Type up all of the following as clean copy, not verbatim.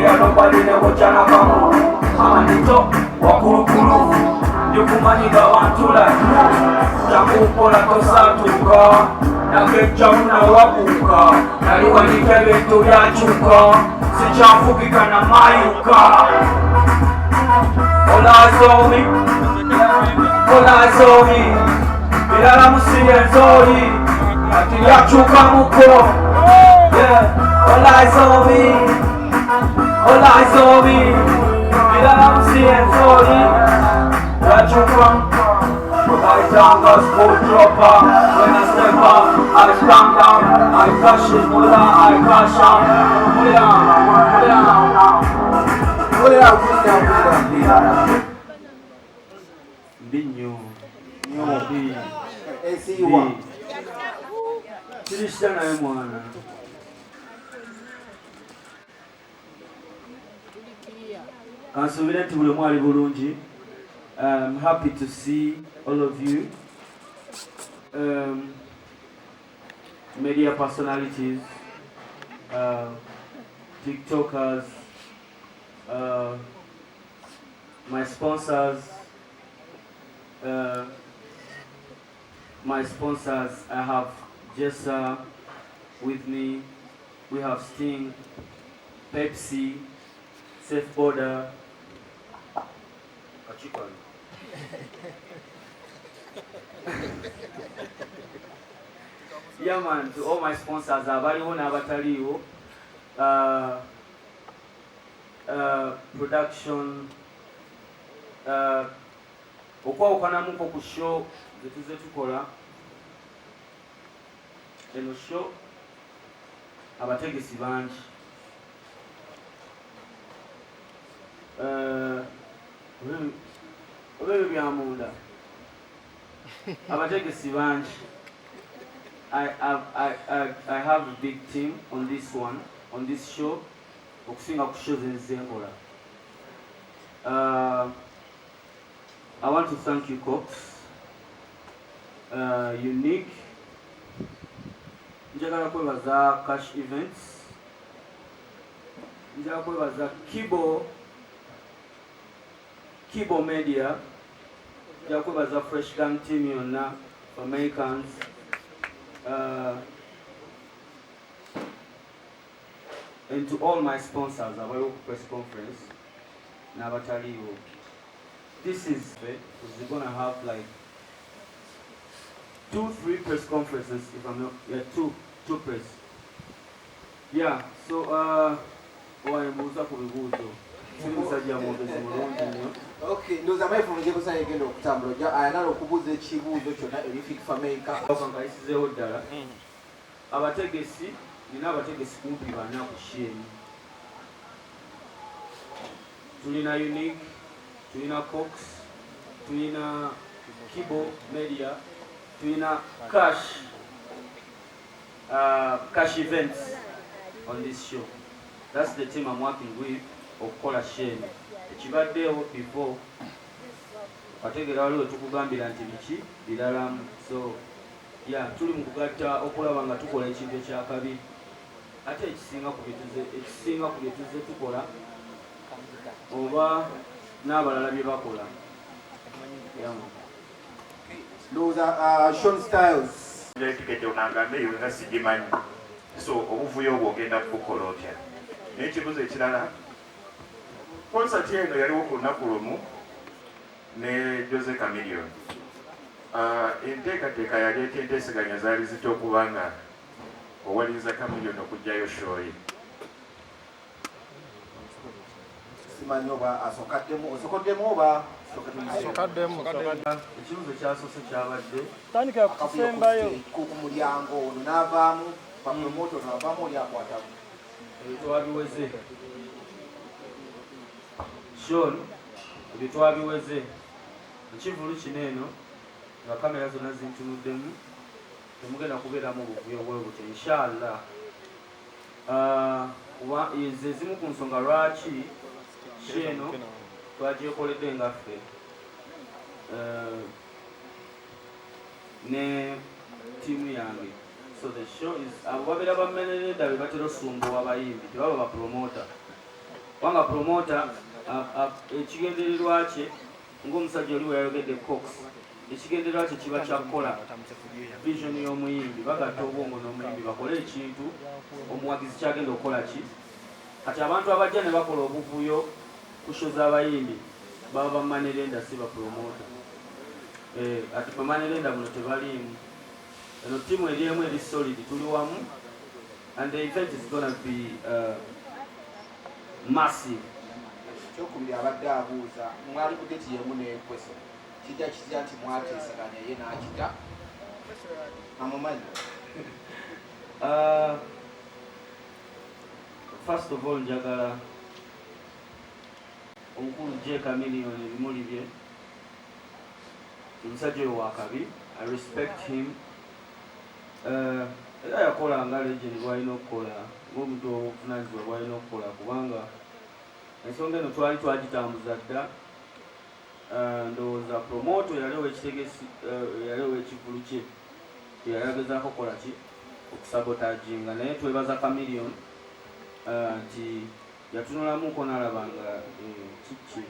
There nobody never jana kamu Amanito wakulukulu Yukumanyiga wantula Takukola tosatuka Nakejamu na wakuka Naliwanika bintu yachuka Sichafukika na mayuka Olazomi Olazomi Bilala musiye nzori Ati yachuka muko Olazomi Olazomi Bilala musiye nzori Yachuka muko I down the school dropper. When I step up, I stand down. I cash it, pull out, I cash out. Pull it out, pull it out. Pull it out, pull it out. Binyo. Nyo. AC1. Kirishana emwana. Kansubira nti buli mwali bulungi. I'm happy to see all of you, media personalities, TikTokers, my sponsors. I have Jessa with me. We have Sting, Pepsi, Safe Border. Yeah man, to all my sponsors, abaliwo n'abataliwo, production, okwawukanamuko ku show zetuze tukola. Eno show abategesi bangi. Obebe byamunda abategesi bangi. I have a big team on this one, on this show. Okusinga ku shows enzengola. I want to thank you, Cox. Unique. Njagala kwebaza Cash Events. Njagala kwebaza Kibo Media. Njagala kwebaza Fresh Gang team yonna, Americans. And to all my sponsors, our press conference, Nabataliwo. This is we're gonna have like 2-3 press conferences, if I'm not, yeah, two press. Yeah, so okay, ndoza maifu nje kusa yegendo okutambula ja ayagala okubuza ekibuuzo kyonna ebifika fameka okangayisizeho ddala abategesi nina abategesi kumpi bana ku sheni. Tulina Unique, tulina Cox, tulina Kibo Media, tulina Cash Events on this show. That's the team I'm working with, okukola sheni. Ekibaddewo before ategera waliwo tukugambira nti biki biralamu. So yeah, tuli mu kugatta okulaba nga tukola ekintu ekyakabi ate ekisinga ku bye tuzze tukola oba n'abalala bye bakola. ndowooza Sean Styles etikete onangambe eyo nga sigimanyi, so obuvuyo obwo ogenda kubukola otya? N'ekibuzo ekirala, konsati eno yaliwo ku lunaku lumu ne Jose Chameleon. Enteekateeka yali enteeseganya zaali zitya okuba nga owaliriza Chameleon okugyayo shoyi? simanyi oba osokoddemu oba ekibuzo kyasoose kyabadde tandika kusembayo ku mulyango ono n'avaamu bapromoto n'avaamu oli akwatamu ebitwabiweze Sean, ebitwabiweze ekivulu kino eno nga kamera zonna zintunuddemu temugenda kubeeramu obuvuyo bwe butyo inshallah. Ze zimu ku nsonga lwaki eno twagyekoledde ngaffe ne tiimu yange. So the show is abo babeera bammerera eddabe batera osumbuwa abayimbi tebaba bapromota. kubanga promota ekigendererwa kye ng'omusajja oli weyayogedde Cox, ekigendererwa kye kiba kyakukola vision y'omuyimbi, bagatta obwongo n'omuyimbi bakole ekintu omuwagizi kyagenda okukola ki. Kati abantu abajja ne bakola obuvuyo ku show z'abayimbi baba bamanerenda si bapromota. Ati bamanerenda muno tebaliimu. Eno ttiimu eri emu eri solid, tuli wamu, and the event is gonna be massive. Kyokubiri abadde abuuza mwali budeti yemu n'enkweso kijja kitya nti mwateesaganya ye n'akita amumanyi? First of all, njagala omukulu J Chameleon ebimuli bye, omusajja oyo wakabi, I respect him. Era yakola nga legend bw'alina okukola, ng'omuntu obuvunaanyizibwa bw'alina okukola, kubanga ensonga eno twali twagitambuza dda. Ndowooza promoto yali ow'ekitegesi, yali ow'ekivulu kye teyalagezaako okukola ki okusabotaginga, naye twebaza Chameleon nti yatunulamuko n'alaba nga kiki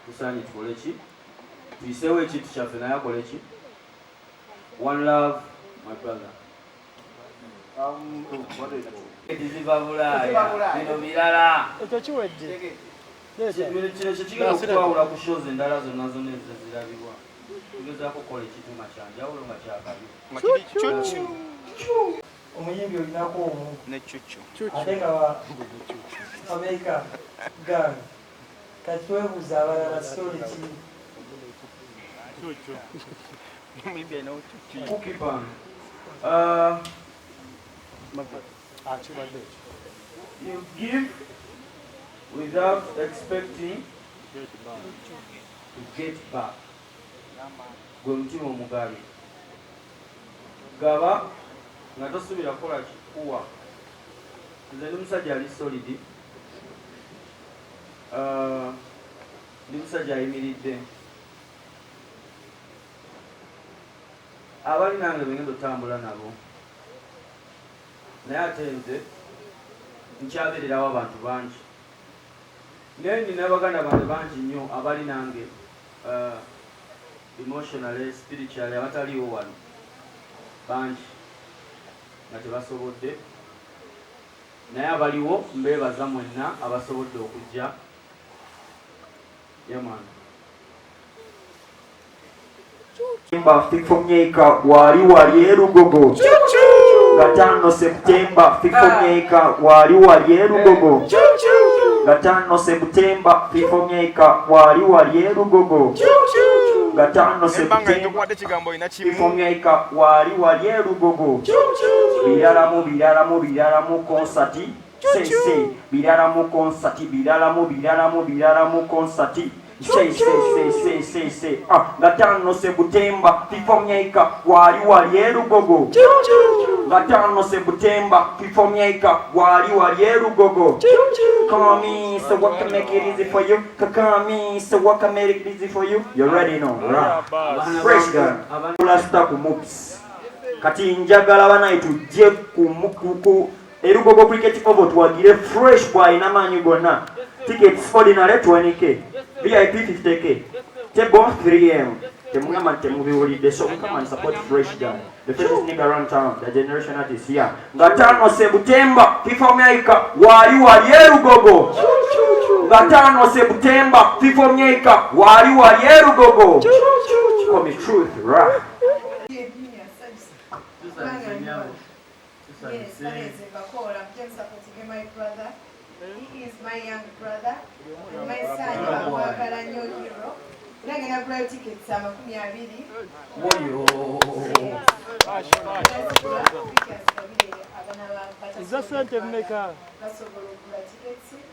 tusaanye tukole ki, tuyiseewo ekintu kyaffe naye akole ki. One love, my brother. Ekiziba Bulaaya bino birala ekyo kiwedde. kino kyekigenda okutwawula ku shows endala zonna zonna ezirabibwa. Tugezaako okukola ekituma kyanjawulo nga kyakabi. Omuyimbi olinako omu ate nga America gang. Kati twebuuza abalala story ki? Kukipan. You give without expecting to get back. Gwe mutima omugabi. Gaba nga tosuubira kukola kikuwa. Nze ndi musajja ali solid. Ndi musajja ayimiridde. Abali nange begenda otambula nabo. Naye ate nze nkyabeererawo abantu bangi. Naye nina baganda bange bangi nnyo abali nange emotionally, spiritually, abataliwo wano bangi nga tebasobodde. Naye abaliwo mbeebaza mwenna abasobodde okujja. Yaman. Fifomyeka wali erugogo. Gatano Septemba Fifomyeka wali erugogo. Gatano Septemba Fifomyeka wali erugogo. Gatano Septemba Fifomyeka wali erugogo. Biralamu konsati. Say biralamu konsati. Say. Gatano Septemba Fifomyeka wali erugogo. Gatano Septemba Fifomyeka wali erugogo. Come on me, so what can make it easy for you? Come on me, so what can make it easy for you? You already know, right? Fresh gun. Lasta ku moves. Kati njagala bana itujje ku erugogo cricket over tuwagire fresh kwa inamanyi gonna. Tickets ordinary 20k. VIP 50k. Table 3M. Temungama temubiwulidde, so come and support Fresh Gun. The first nigga around town, the generation artist here. Gatano Septemba Fifomyeka wali erugogo. Gatano Septemba Fifomyeka wali erugogo. Call me truth, right? Yes, that is Bakola. I'm supporting my brother. He is my young brother. And my son, Wakalanyo Hero. I'm going to buy tickets. I'm going to Is that Santa Mecca?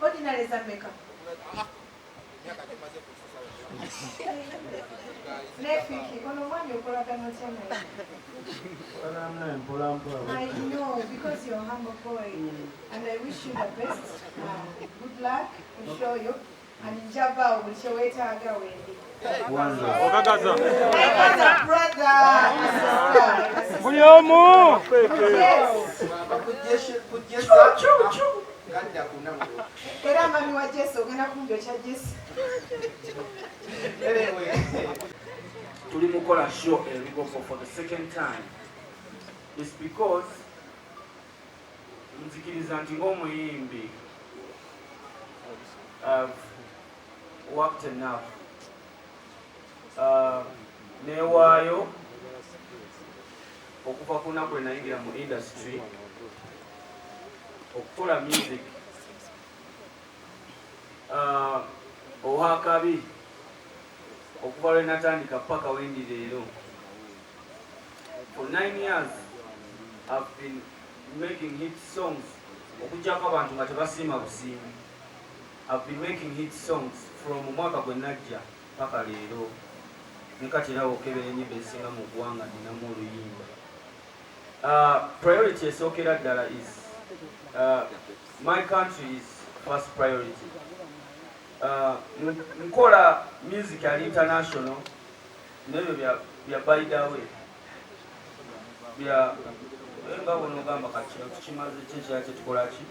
Ordinary is a maker. I know, because you're a humble boy, and I wish you the best. Good luck, we'll show you, and in Java, we'll show it how to go. My brother, Yes. Era mami wa Jesse ogenda kunjokya Jesse. Tuli mukola show Elugogo for the second time. It's because nzikiriza nti ng'omuyimbi I've worked enough. Newaayo okuva ku nnaku enayingira mu industry okukola music ohakabi okuva lwe natandika paka wendi leero. For 9 years I've been making hit songs okujjako abantu nga tebasiima busiimi. I've been making hit songs from omwaka gwe najja paka leero. Nekati era okebera ennyimba ezisinga mu ggwanga ninamu oluyimba. Priority esookera ddala is my country is first priority. Nkola music ali international nebyo bya by the way bya nga wonogamba kati tukimaze kyekira kyetukola ki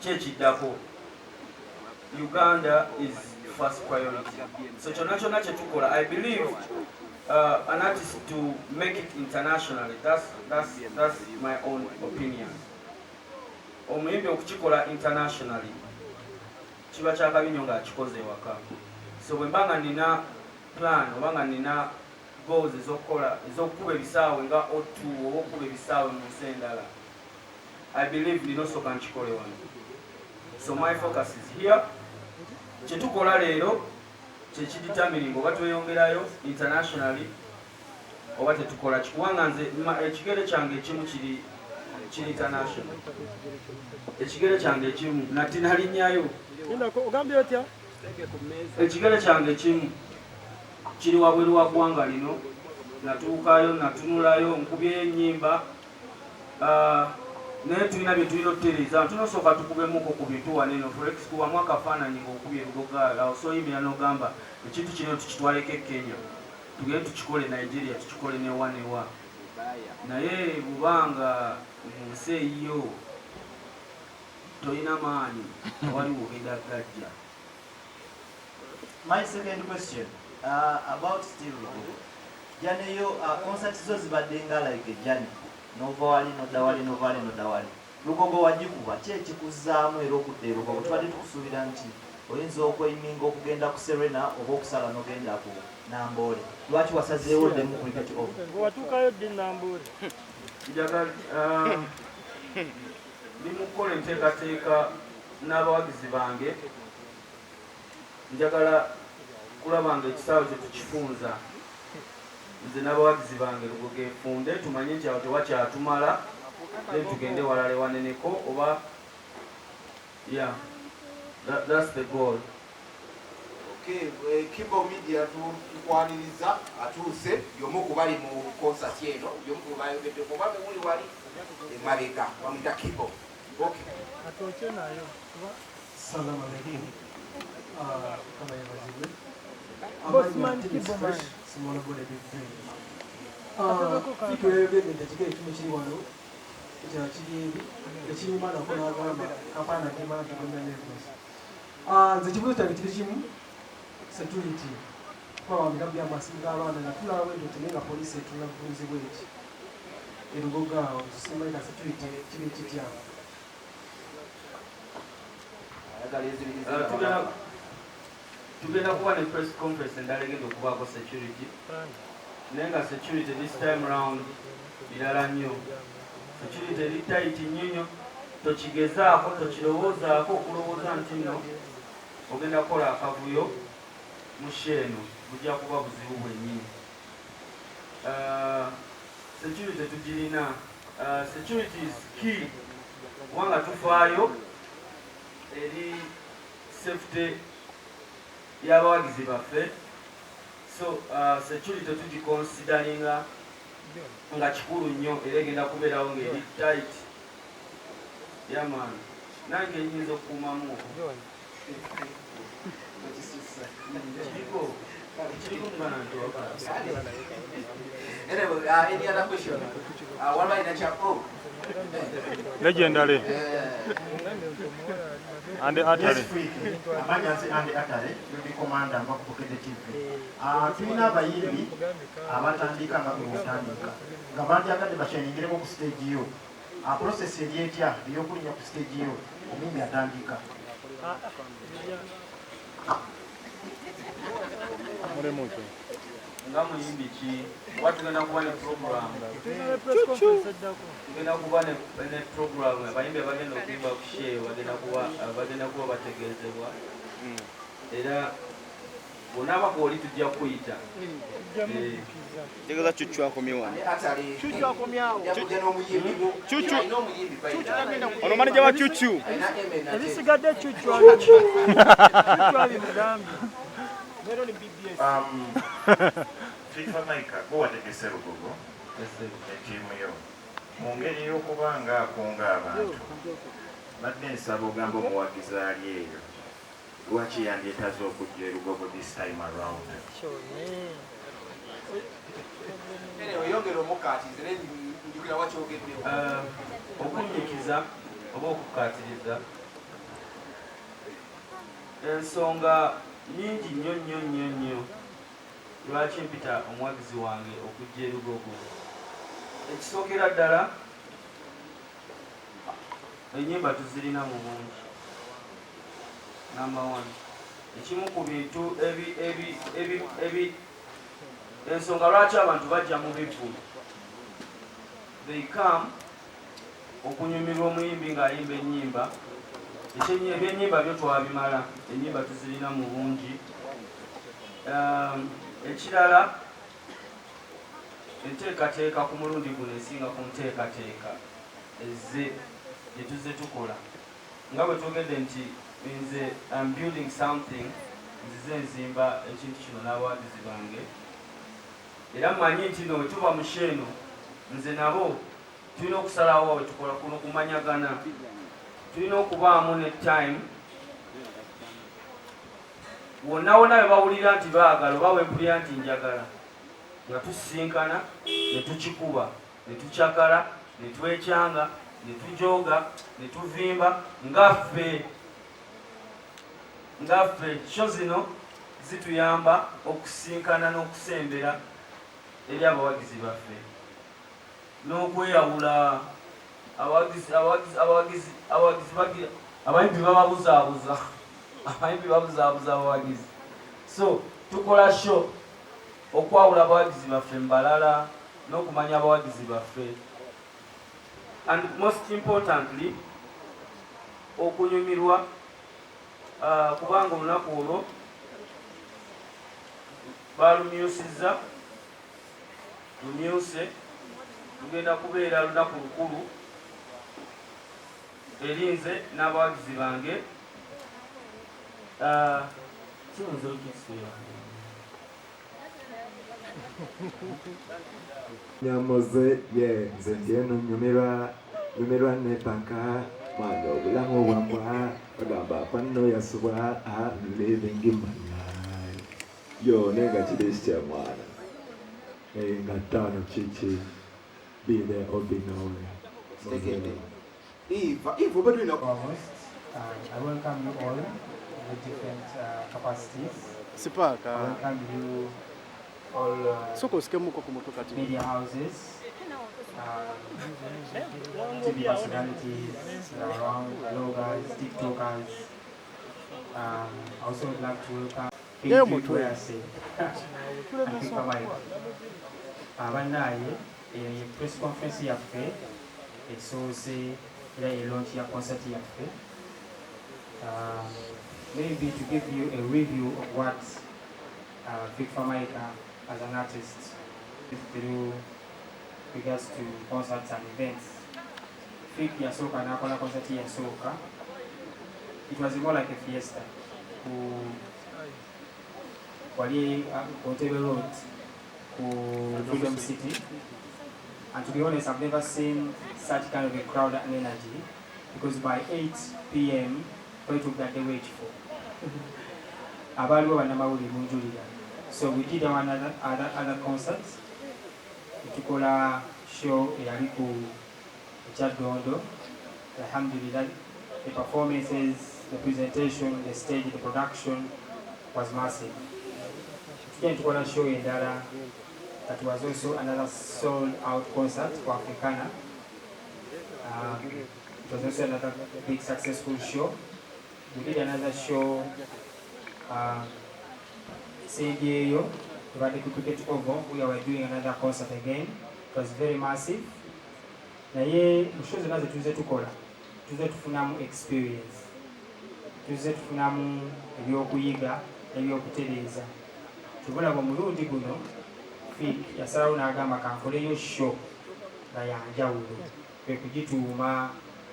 kyekiddako. Uganda is first priority. So kyonna kyetukola, I believe an artist to make it internationally, that's my own opinion. Omuyimbi okukikola internationally kiba kyakabi nnyo ng'akikoze ewaka. So bwe mba nga nina plan oba nga nina goals ez'okukuba ebisaawe nga O2 oba okukuba ebisaawe mu nsi endala, I believe nina osooka nkikole wano. So my focus is here. Kyetukola leero kyekidetermining oba tweyongerayo internationally oba tetukola kikuwanga nze ekigere kyange ekimu kiri international. Ekigere kyange ekimu nati nalinnyayo ogambye otya? Ekigere kyange ekimu kiri wabweru wa ggwanga lino. Natuukayo natunulayo nkubyeyo ennyimba naye tulina bye tulina okutereeza tunosooka tukubemuko ku bintu waneno forex kubamu akafaananyi ng'okubye ebigoga osoyimira n'ogamba ekintu kino tukitwaleko e Kenya tugende tukikole Nigeria tukikole newanewa naye bubanga mu nsi eyiyo tolina maanyi waliwo ogenda gajja. My second question about still Janeyo concert zo zibadde nga like a journey. Novali nodawali Lugogo wajikuba ki ekikuzaamu era okudda Lugogo tubadde tukusuubira nti oyinza okweyiminga okugenda ku Serena oba okusala n'ogenda ku Namboole. Lwaki wasazeewo ddemu cricket over? Watuukayo ddi Namboole? Njagala ndi mu kukola enteekateeka n'abawagizi bange. Njagala kulaba nga ekisaawe kye tukifunza nze n'abawagizi bange Lugogo efunde tumanye nti awo tewakyatumala then tugende walala ewaneneko oba yeah that's the goal. Okay, Kibo Media tukwaniriza atuuse yomu kubali mu concert eno yomu kubayogedde kuba muli wali emabega bamuyita Kibo. Okay. Atoche nayo. Salamu alaikum. Kama yabazibwe. Bossman Kibo man. Simona bode bifree. Fito yebe ndachike kimu kiri wano. Kya kiri ekirima na kola gamba kapana kima tukonda levels. Nze kibuzo kyange kiri kimu security. Kwa wamigambya amasinga abana na tula wendo tenga police tunavuze bweki. Erugoga simba security kiri kitya. Tugenda kuba ne press conference endala egenda okubaako security naye nga security this time round birala nnyo. Security eri tight nnyo tokigezaako tokirowoozaako okulowooza nti nno ogenda kukola akavuyo mu sheeno bujja kuba buzibu bwennyini. Security tugirina. Security is key kubanga tufaayo eri safety y'abawagizi baffe. So security tugiconsideringa nga kikulu nnyo era egenda kubeerawo ng'eri tight. Yaman nange nyinza okukuumamu kiriko mubana Anyway, any other question? What about in the chapel? Legendary. And Atare. Next week, Amanyansi and Atare will be commander of Bukete TV. Tulina abayimbi abatandika nga bwotandika. Nga bantu akadde basheningireko ku stage yo. Process eri etya ey'okulinnya ku stage yo omuyimbi atandika. Nga muyimbi ki watugenda kuba ne program tugenda kuba ne program abayimbi bagenda okuyimba ku share bagenda kuba bategeezebwa era bonna oli tujja kuyita Tegeza Chuchu akomyewa. Chuchu akomyawo. Chuchu. Ono manager wa Chuchu. Ebisigadde Chuchu ali. Chuchu ali mugambi. Lero ni BBS. FIFA Maika go wategese Lugogo. Etimu yo. Mu ngeri y'okuba nga akunga abantu. Badde nsaba ogamba omuwagizi ali eyo. Lwaki yandyetaze okujja Lugogo this time around? Okunyikiza oba okukatiriza ensonga nyingi nnyo lwaki mpita omuwagizi wange okujja Lugogo. Ekisookera ddala ennyimba tuzirina mu bungi. Number one, ekimu ku bintu ensonga lwaki abantu bajja mu bivvulu. They come okunyumirwa omuyimbi ng'ayimba ennyimba. Ebyennyimba byo twabimala, ennyimba tuzirina mu bungi. Ekirala enteekateeka ku mulundi guno esinga ku nteekateeka ezze gye tuzze tukola. Nga bwe twogedde nti nze I'm building something, nzize nzimba ekintu kino n'abawagizi bange. Era mmanyi nti no bwe tuba mu sheeno nze nabo tulina okusalawo we tukola kuno kumanyagana. Tulina okubaamu ne time wonna we bawulira nti baagala oba wempulira nti njagala nga tusisinkana ne tukikuba ne tukyagala ne twekyanga ne tujooga ne tuvimba ngaffe sho zino zituyamba okusinkana n'okusembera eri abawagizi baffe n'okweyawula. Abayimbi bababuzaabuza abawagizi. So tukola sho okwawula abawagizi baffe mu balala n'okumanya abawagizi baffe, and most importantly okunyumirwa kubanga olunaku olwo balumyusizza lumyuse. Lugenda kubeera lunaku lukulu eri nze n'abawagizi bange. Kiyinza okukisuula Nyamoze ye nze ndieno nyumirwa netanka mwana obulamu obwambwa bagamba panno yasubwa living in my life yo nenga kidesi kya mwana nga tano chichi be there or be nowhere. Eva, what do you know? I welcome you all with different capacities. Sipaka. I welcome you all media houses, TV personalities around, bloggers, TikTokers. I also would like to welcome where I say and FIFA Maika. Abanaye press conference yaffe esoose era launch ya concert yaffe. Maybe to give you a review of what FIFA Maika as an artist through regards to concerts and events. Fik yasoka nakola concert yasoka. It was more like a fiesta. Wali Kontebe Road, Freedom City. And to be honest, I've never seen such kind of a crowd and energy, because by 8 p.m. we took that the wage for. So we did our other concerts. We took a show in Chadondo. Alhamdulillah, the performances the presentation, the stage, the production was massive. Again, to want to show you that was also another sold-out concert for Africana. It was also another big successful show. We did another show, CDAO, the Cricket Oval. We were doing another concert again. It was very massive. Naye mushozi nazo tuze tukola. Tuze tufunamu experience. Tuze tufunamu ebyokuyiga, ebyokutereeza. Tubulaba omulundi guno Fik yasalawo n'agamba kankoleyo show nga yanjawulo. Kwe kugituuma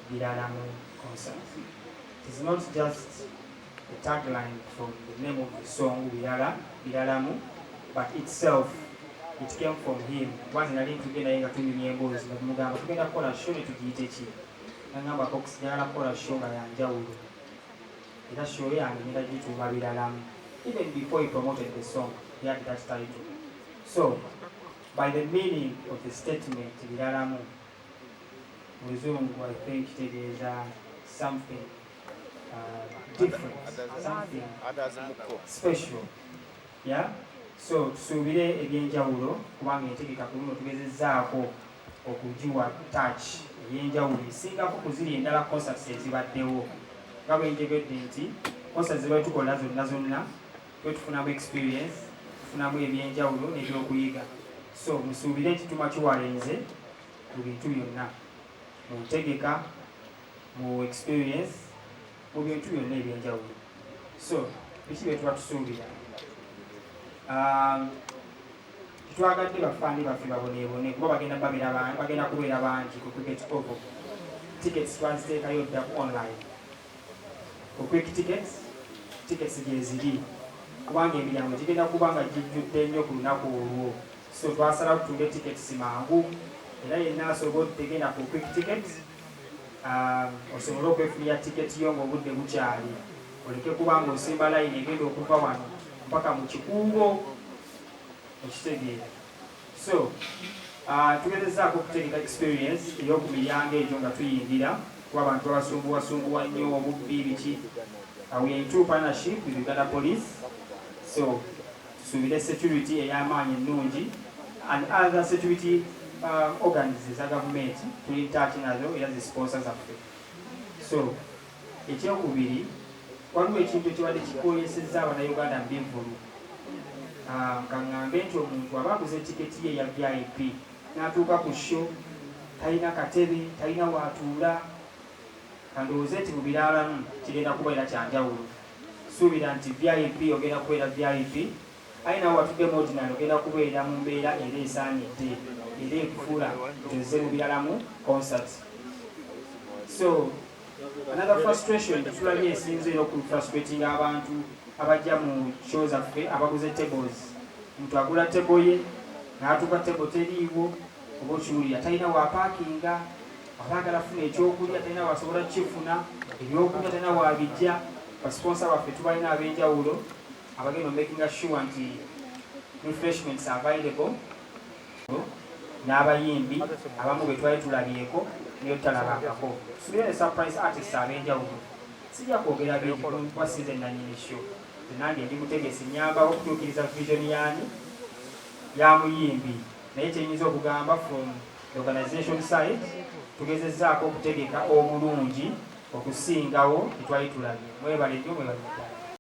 Biralamu concert. It is not just the tagline from the name of the song Biralamu, but itself, it came from him. Once in a little bit, I got to be able to Mugama to get a call a show to Gitechi. And number box, there are call a show by Anjawulo. It has shown and it to Biralamu. Even before he promoted the song, he had that title. So, by the meaning of the statement, Biralamu, I think it is something different, something special. Yeah? So, tusubire ebyenjawulo kubanga entegeka kulino tugezezzaako okugiwa touch ey'enjawulo esingako kuziri endala concerts ezibaddewo nga bwe njegedde nti concerts ziba tukola zonna twetufunamu experience, tufunamu ebyenjawulo n'ebyokuyiga. So, musuubire ekituma kiwalenze mu bintu byonna. Mu ntegeka, mu experience, mu bintu byonna ebyenjawulo. So, biki bye tuba tusuubira? Titwagadde bafaani baffe baboneebone kuba bagenda kubeera bangi ku Cricket Oval. Tickets twaziteekayo dda ku online. Ku quick tickets gye ziri kubanga emiryango gigenda kuba nga gijjudde nnyo ku lunaku olwo. So twasalawo tutunde tickets mangu era yenna asobola okutegenda ku quick tickets osobole okwefunira ticket yo ng'obudde bukyali. Oleke kubanga osimba line egenda okuva wano mpaka mu kikuubo ekitegeera. So tugezezzaako okutegeka experience ey'oku miryango egyo nga tuyingira kuba abantu babasumbuwasumbuwa nnyo obubbi biki. We are in true partnership with Uganda Police. So tusuubire security ey'amaanyi ennungi and other security organs za government tuli touch nazo era zi sponsors zaffe. So ekyokubiri waliwo ekintu ekibadde kikolesezza Abannayuganda mbivulu. Kaŋŋambe nti omuntu aba aguze tiketi ye ya VIP n'atuuka ku show talina katebe, talina waatuula, kandowooze nti mu Biralamu kigenda kubeera kyanjawulo. Suubira nti VIP ogenda kubeera VIP, ayina watudde mu ordinary ogenda kubeera mu mbeera era esaanidde era ekufuula nti mu Biralamu concert. So another frustration tulabye esinze era okufrustrating abantu abajja mu show zaffe abaguze tables. Omuntu agula table ye n'atuuka table teriiwo oba okiwulira talina wa parkinga, abaagala funa ekyokulya talina wasobola kukifuna, ebyokulya talina wabijja. Basponsa baffe tubalina ab'enjawulo abagenda making sure nti refreshments available n'abayimbi abamu be twali tulabyeko niyo tutalabangako. Tusubire ne surprise artists ab'enjawulo. Sijja kwogera bingi kuba sinze nannyini show. Nange ndi mutegesi nnyambawo okutuukiriza vision yaani ya muyimbi. Naye kyenyinza okugamba from the organization side tugezezzaako okutegeka obulungi okusingawo tetwali tulabye. Mwebale nnyo mwebale ddala.